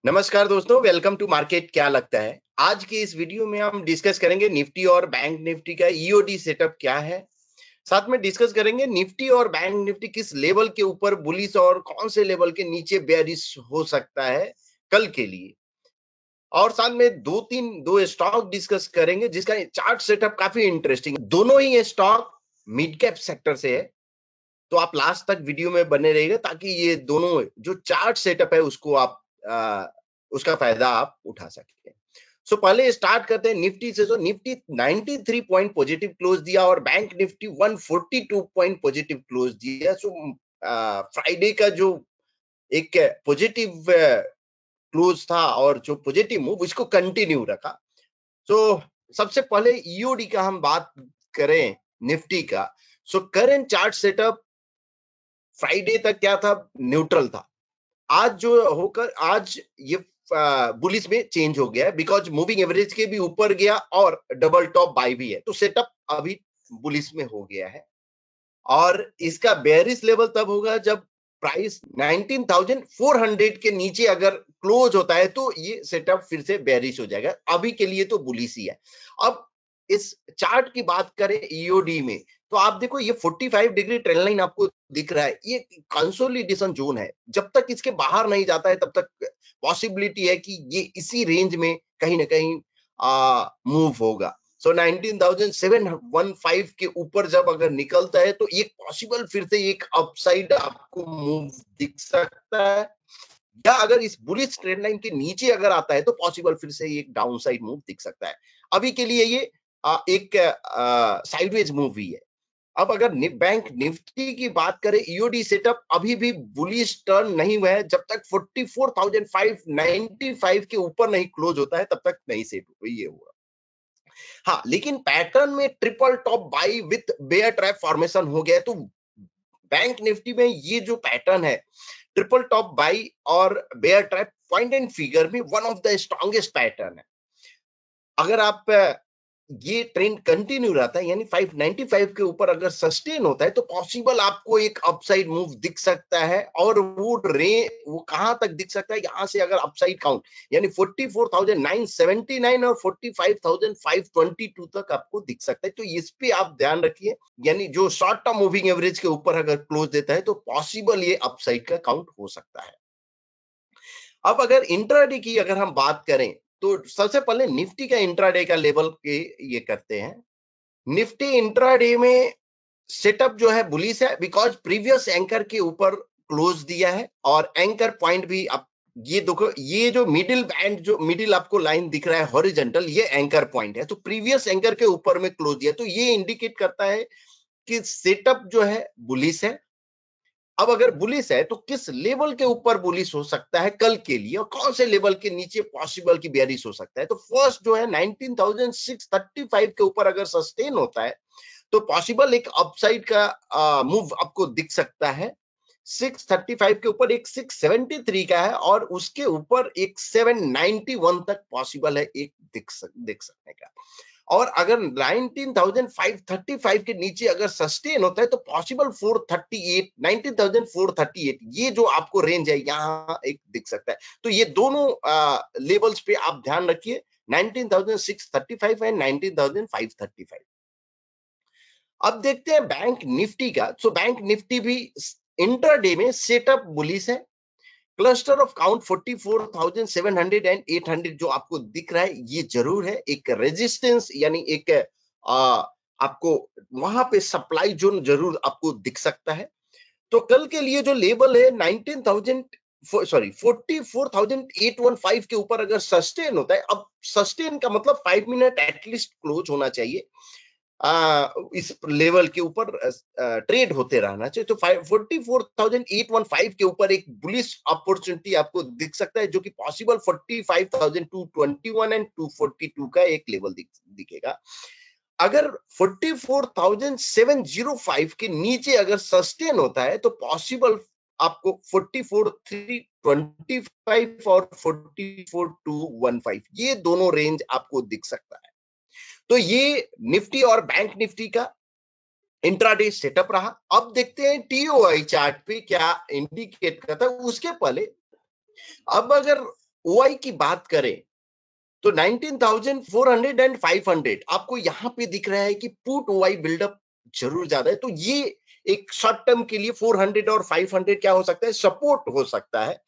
नमस्कार दोस्तों, welcome to market. क्या लगता है आज के इस वीडियो में हम डिस्कस करेंगे निफ्टी और बैंक निफ्टी का ईओडी सेटअप क्या है। साथ में डिस्कस करेंगे निफ्टी और बैंक निफ्टी किस लेवल के ऊपर बुलिश और कौन से लेवल के नीचे बेयरिश हो सकता है कल के लिए। और साथ में दो स्टॉक डिस्कस करेंगे जिसका चार्ट सेटअप काफी इंटरेस्टिंग है। दोनों ही स्टॉक मिड कैप सेक्टर से है, तो आप लास्ट तक वीडियो में बने रहिएगा ताकि ये दोनों जो चार्ट सेटअप है उसको आप उसका फायदा आप उठा सकें। सो पहले स्टार्ट करते हैं निफ्टी से। तो निफ्टी 93 पॉइंट पॉजिटिव क्लोज दिया और bank nifty 142 point positive close दिया। सो फ्राइडे का जो एक पॉजिटिव क्लोज था और जो पॉजिटिव मूव उसको कंटिन्यू रखा। सो सबसे पहले ईओडी का हम बात करें निफ्टी का। So current chart setup Friday तक क्या था, न्यूट्रल था। आज जो होकर आज ये बुलिश में चेंज हो गया है बिकॉज मूविंग एवरेज के भी ऊपर गया और डबल टॉप बाय भी है, तो सेटअप अभी बुलिश में हो गया है। और इसका बेयरिश लेवल तब होगा जब प्राइस 19,400 के नीचे अगर क्लोज होता है तो ये सेटअप फिर से बेयरिश हो जाएगा। अभी के लिए तो बुलिश ही है। अब इस चार्ट की बात करें ईओडी में, तो आप देखो ये 45 डिग्री ट्रेंड लाइन आपको दिख रहा है, ये कंसोलिडेशन जोन है। जब तक इसके बाहर नहीं जाता है तब तक पॉसिबिलिटी है कि ये इसी रेंज में कहीं ना कहीं मूव होगा। सो 19,715 के ऊपर जब अगर निकलता है तो एक पॉसिबल फिर से एक अपसाइड आपको मूव दिख सकता है, या अगर इस बुलिश ट्रेंड लाइन के नीचे अगर आता है तो पॉसिबल फिर से एक डाउनसाइड मूव दिख सकता है। अभी के लिए ये एक साइडवेज मूव ही है। अब अगर बैंक निफ्टी की बात करें, ईओडी सेटअप अभी भी बुलिश टर्न नहीं हुआ है। जब तक 44,595 के ऊपर नहीं क्लोज होता है तब तक नहीं सेट ये हुआ। हाँ, लेकिन पैटर्न में triple top buy with bear trap formation हो गया है। तो बैंक निफ्टी में ये जो पैटर्न है ट्रिपल टॉप बाई और bear trap point and figure में one of the strongest pattern है। अगर आप ये ट्रेंड कंटिन्यू रहता है यानी 595 के ऊपर अगर सस्टेन होता है तो पॉसिबल आपको एक अपसाइड मूव दिख सकता है। और वो कहां तक दिख सकता है, यहां से अगर अपसाइड काउंट यानी 44,979 और 45,522 तक आपको दिख सकता है। तो इस पे आप ध्यान रखिए, यानी जो शॉर्ट टर्म मूविंग एवरेज के ऊपर अगर क्लोज देता है तो पॉसिबल ये अपसाइड का काउंट हो सकता है। अब अगर इंट्राडे की अगर हम बात करें तो सबसे पहले निफ्टी का इंट्राडे का लेवल के ये करते हैं। निफ्टी इंट्राडे में सेटअप जो है बुलिश है बिकॉज प्रीवियस एंकर के ऊपर क्लोज दिया है और एंकर पॉइंट भी अब ये देखो, ये जो मिडिल बैंड जो मिडिल आपको लाइन दिख रहा है हॉरिजॉन्टल, ये एंकर पॉइंट है। तो प्रीवियस एंकर के ऊपर में क्लोज दिया तो ये इंडिकेट करता है कि सेटअप जो है बुलिश है। अब अगर बुलिश है तो किस लेवल के ऊपर बुलिश हो सकता है कल के लिए और कौन से लेवल के नीचे पॉसिबल की बेयरिश हो सकता है। तो फर्स्ट जो है 19,635 के ऊपर अगर सस्टेन होता है तो पॉसिबल एक अपसाइड का मूव आपको दिख सकता है। 635 के ऊपर एक 673 का है और उसके ऊपर एक 791 तक पॉसिबल है एक दिख सकने का। और अगर 19,535 के नीचे अगर सस्टेन होता है तो पॉसिबल 438 19,438 ये जो आपको रेंज है यहाँ एक दिख सकता है। तो ये दोनों लेवल्स पे आप ध्यान रखिए, 19,635 एंड 19,535। अब देखते हैं बैंक निफ्टी का। सो बैंक निफ्टी भी इंट्राडे में सेटअप बुलिश है। क्लस्टर ऑफ काउंट 44,700 एंड 800 जो आपको दिख रहा है ये जरूर है एक रेजिस्टेंस, यानी एक आपको वहां पे सप्लाई जोन जरूर आपको दिख सकता है। तो कल के लिए जो लेवल है 44,815 के ऊपर अगर सस्टेन होता है, अब सस्टेन का मतलब 5 मिनट एटलीस्ट क्लोज होना चाहिए। इस लेवल के ऊपर ट्रेड होते रहना चाहिए। तो 44,815 के ऊपर एक बुलिश अपॉर्चुनिटी आपको दिख सकता है जो कि पॉसिबल 45,221 एंड 242 का एक लेवल दिखेगा। अगर 44,705 के नीचे अगर सस्टेन होता है तो पॉसिबल आपको 44,325 और 44,215 ये दोनों रेंज आपको दिख सकता है। तो ये निफ्टी और बैंक निफ्टी का इंट्राडे सेटअप रहा। अब देखते हैं टीओआई चार्ट पे क्या इंडिकेट करता है। उसके पहले अब अगर ओआई की बात करें तो 19,400 एंड 500 आपको यहां पे दिख रहा है कि पुट ओआई बिल्डअप जरूर ज्यादा है, तो ये एक शॉर्ट टर्म के लिए 400 और 500 क्या हो सकता है, सपोर्ट हो सकता है।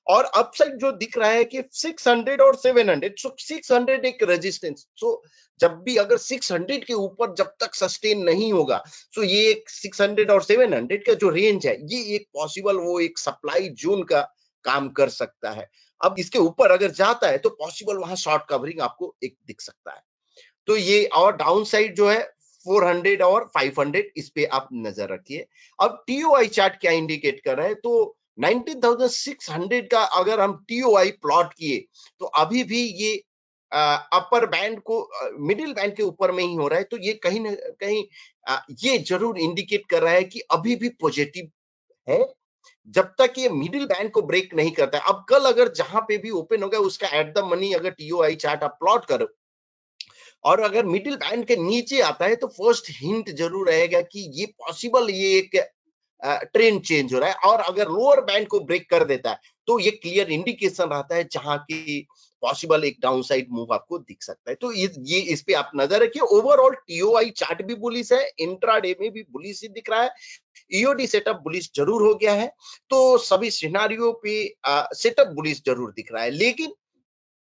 और अपसाइड जो दिख रहा है कि 600 और 700, सो 600 एक रेजिस्टेंस, सो जब भी अगर 600 के ऊपर जब तक सस्टेन नहीं होगा, सो ये एक 600 और 700 का जो रेंज है, ये एक पॉसिबल वो एक सप्लाई जोन का काम कर सकता है। अब इसके ऊपर अगर जाता है तो पॉसिबल वहां शॉर्ट कवरिंग आपको एक दिख सकता है। तो ये और डाउन साइड जो है 400 और 500, इस पे आप नजर रखिए। अब टीओआई चार्ट क्या इंडिकेट कर रहा है, तो 19,600 का अगर हम टीओआई प्लॉट किए तो अभी भी ये अपर बैंड को मिडिल बैंड के ऊपर में ही हो रहा है, तो ये कहीं ना कहीं ये जरूर इंडिकेट कर रहा है कि अभी भी पॉजिटिव है जब तक ये मिडिल बैंड को ब्रेक नहीं करता है। अब कल अगर जहां पे भी ओपन होगा उसका एट द मनी अगर टीओआई चार्ट आप प्लॉट करो और अगर मिडिल बैंड के नीचे आता है तो फर्स्ट हिंट जरूर रहेगा कि ये पॉसिबल ये एक ट्रेंड चेंज हो रहा है। और अगर लोअर बैंड को ब्रेक कर देता है तो ये क्लियर इंडिकेशन रहता है जहां की पॉसिबल एक डाउन साइड मूव आपको दिख सकता है। तो ये इस पे आप नजर रखिए। ओवरऑल टीओआई चार्ट भी बुलिश है, इंट्राडे में भी बुलिश ही दिख रहा है, ईओडी सेटअप बुलिश जरूर हो गया है, तो सभी सिनेरियो पे सेटअप बुलिश जरूर दिख रहा है। लेकिन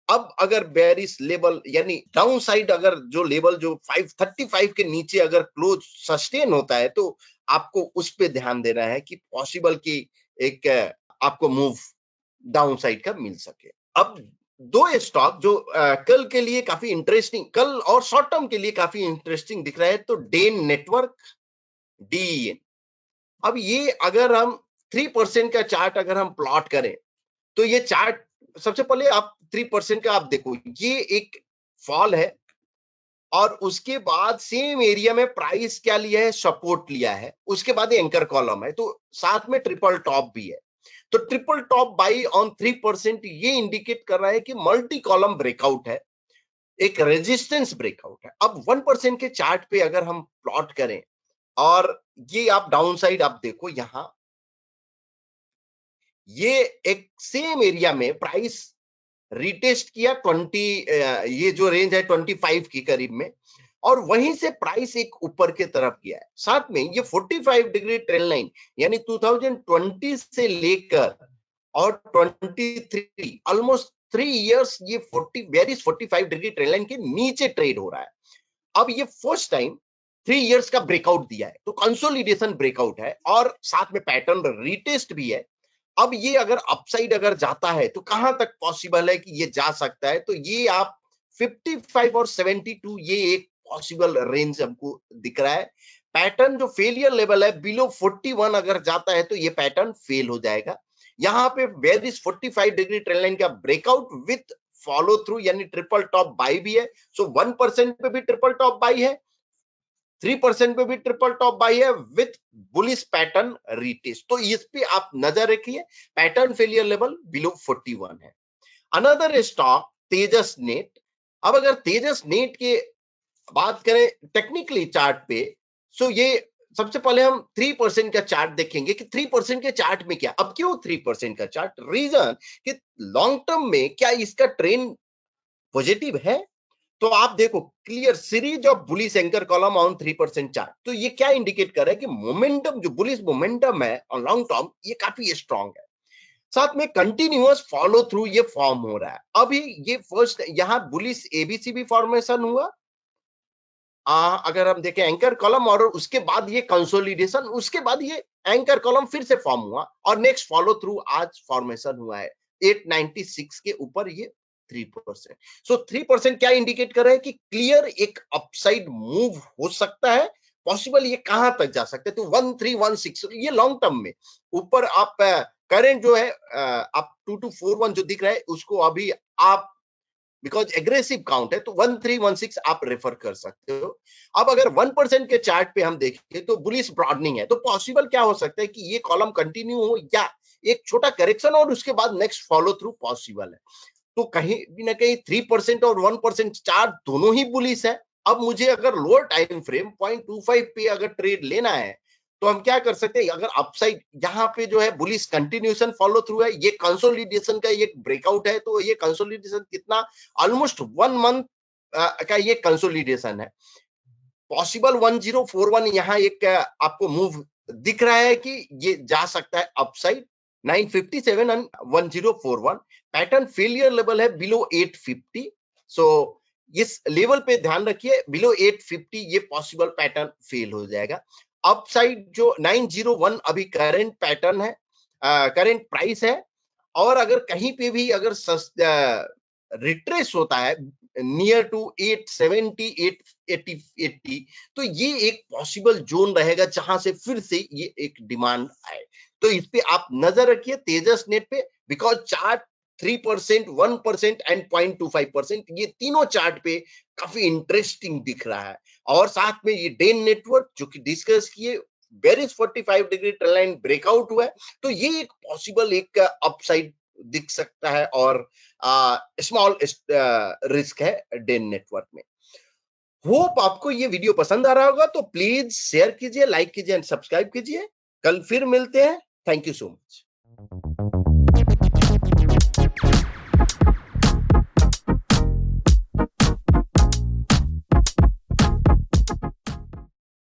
अब अगर बेरिश लेवल यानी डाउन साइड अगर जो लेवल जो 535 के नीचे अगर क्लोज सस्टेन होता है तो आपको उस पे ध्यान देना है कि पॉसिबल की एक आपको मूव डाउन साइड का मिल सके। अब दो स्टॉक जो कल के लिए काफी इंटरेस्टिंग, कल और शॉर्ट टर्म के लिए काफी इंटरेस्टिंग दिख रहा है, तो डेन नेटवर्क, डीएन। अब ये अगर हम 3% का चार्ट अगर हम प्लॉट करें तो ये चार्ट सबसे पहले आप 3% का आप देखो, ये एक फॉल है और उसके बाद सेम एरिया में प्राइस क्या लिया है, सपोर्ट लिया है, उसके बाद एंकर कॉलम है, तो साथ में ट्रिपल टॉप भी है। तो ट्रिपल टॉप बाई ऑन 3% ये इंडिकेट कर रहा है कि मल्टी कॉलम ब्रेकआउट है, एक रेजिस्टेंस ब्रेकआउट है। अब 1% के चार्ट पे अगर हम प्लॉट करें और ये आप डाउन साइड आप देखो, यहां ये एक सेम एरिया में प्राइस रिटेस्ट किया 20, ये जो रेंज है 25 की करीब में, और वहीं से प्राइस एक ऊपर के तरफ गया है। साथ में ये 45 डिग्री ट्रेल लाइन यानी 2020 से लेकर और 23 ऑलमोस्ट 3 इयर्स ये 45 डिग्री ट्रेल लाइन के नीचे ट्रेड हो रहा है। अब ये फर्स्ट टाइम 3 इयर्स का ब्रेकआउट दिया है, तो कंसोलिडेशन ब्रेकआउट है और साथ में पैटर्न रिटेस्ट भी है। अब ये अगर अपसाइड अगर जाता है तो कहां तक पॉसिबल है कि ये जा सकता है, तो ये आप 55 और 72 ये एक पॉसिबल रेंज हमको दिख रहा है। पैटर्न जो फेलियर लेवल है बिलो 41 अगर जाता है तो ये पैटर्न फेल हो जाएगा। यहां पे बेरिश 45 डिग्री ट्रेंड लाइन का ब्रेकआउट विथ फॉलो थ्रू यानी ट्रिपल टॉप बाई भी है, सो 1% पे भी ट्रिपल टॉप बाई है, 3% पे भी ट्रिपल टॉप बाई है विथ बुलिश पैटर्न रीटेस्ट। तो इस पे आप नजर रखिए, पैटर्न फेलियर लेवल बिलो 41 है। अनदर स्टॉक तेजस नेट। अब अगर तेजस नेट की बात करें टेक्निकली चार्ट पे, सो ये सबसे पहले हम 3% का चार्ट देखेंगे कि 3% के चार्ट में क्या, अब क्यों 3% का चार्ट, रीजन कि लॉन्ग टर्म में क्या इसका ट्रेंड पॉजिटिव है। तो आप देखो clear series of bullish anchor column on 3% chart, तो ये क्या इंडिकेट कर रहा है कि मोमेंटम जो बुलिश मोमेंटम है ऑन लॉन्ग टर्म ये काफी स्ट्रांग है। साथ में कंटिन्यूअस फॉलो थ्रू ये फॉर्म हो रहा है। अभी ये फर्स्ट यहां बुलिश एबीसी भी फॉर्मेशन हुआ, अगर हम देखें एंकर कॉलम, और उसके बाद ये कंसोलिडेशन, उसके बाद ये एंकर कॉलम फिर से फॉर्म हुआ और नेक्स्ट फॉलो थ्रू आज फॉर्मेशन हुआ है 896 के ऊपर ये 3%। सो 3% क्या इंडिकेट कर रहा है कि क्लियर एक अपसाइड मूव हो सकता है, पॉसिबल ये कहां तक जा सकते हैं, तो 1316 ये लॉन्ग टर्म में ऊपर आप करंट जो है आप 2241 जो दिख रहा है उसको अभी आप बिकॉज एग्रेसिव काउंट है तो 1316 आप रेफर कर सकते हो। अब अगर 1% के चार्ट पे हम देखें तो बुलिश ब्रॉडनिंग है, तो पॉसिबल क्या हो सकता है कि ये कॉलम कंटिन्यू हो या एक छोटा करेक्शन और उसके बाद नेक्स्ट फॉलो थ्रू पॉसिबल है। तो कहीं भी ना कहीं 3% और 1% चार्ट दोनों ही बुलिश है। अब मुझे अगर लोअर टाइम फ्रेम 0.25 पे अगर ट्रेड लेना है तो हम क्या कर सकते हैं, अगर अपसाइड यहाँ पे जो है बुलिश कंटिन्यूएशन फॉलो थ्रू है, ये कंसोलिडेशन का ये ब्रेकआउट है, तो ये कंसोलिडेशन कितना ऑलमोस्ट 1 मंथ का ये कंसोलिडेशन है। पॉसिबल 1041 यहाँ एक आपको मूव दिख रहा है कि ये जा सकता है upside 957 and 1041। Pattern failure level है बिलो 850। सो इस लेवल पे ध्यान रखिए, बिलो 850 ये पॉसिबल पैटर्न फेल हो जाएगा। अपसाइड जो 901 अभी करंट पैटर्न है, करंट प्राइस है, और अगर कहीं पे भी अगर रिट्रेस होता है नियर टू 870 880, तो ये एक पॉसिबल जोन रहेगा जहां से फिर से ये एक डिमांड आए। तो इस पे आप नजर रखिए तेजस नेट पे, बिकॉज चार्ट 3%, 1% एंड 0.25%, ये तीनों चार्ट पे काफी इंटरेस्टिंग दिख रहा है। और साथ में ये डेन नेटवर्क जो कि डिस्कस किए, bearish 45 degree trend line breakout हुआ है, तो ये एक पॉसिबल एक अपसाइड दिख सकता है, और स्मॉल रिस्क है डेन नेटवर्क में। होप आपको ये वीडियो पसंद आ रहा होगा, तो प्लीज शेयर कीजिए, लाइक कीजिए एंड सब्सक्राइब कीजिए। कल फिर मिलते हैं। Thank you so much.